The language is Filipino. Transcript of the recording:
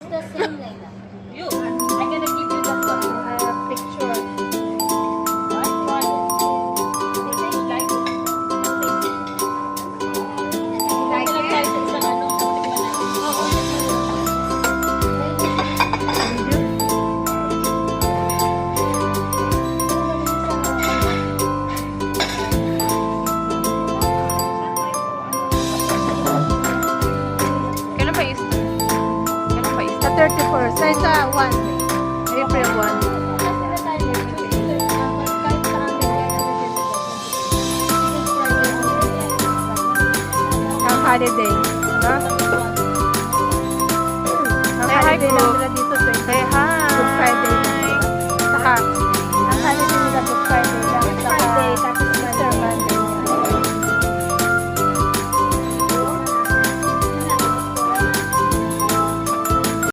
The same like that. You. I'm gonna give you that one. Picture. Right? Try it. Like it. Like Like it? it. Sa ano, tingnan natin. Kailan pa is? Kailan pa is? Sa 31st. Ay, sa 1. April 1. Ang holiday. No?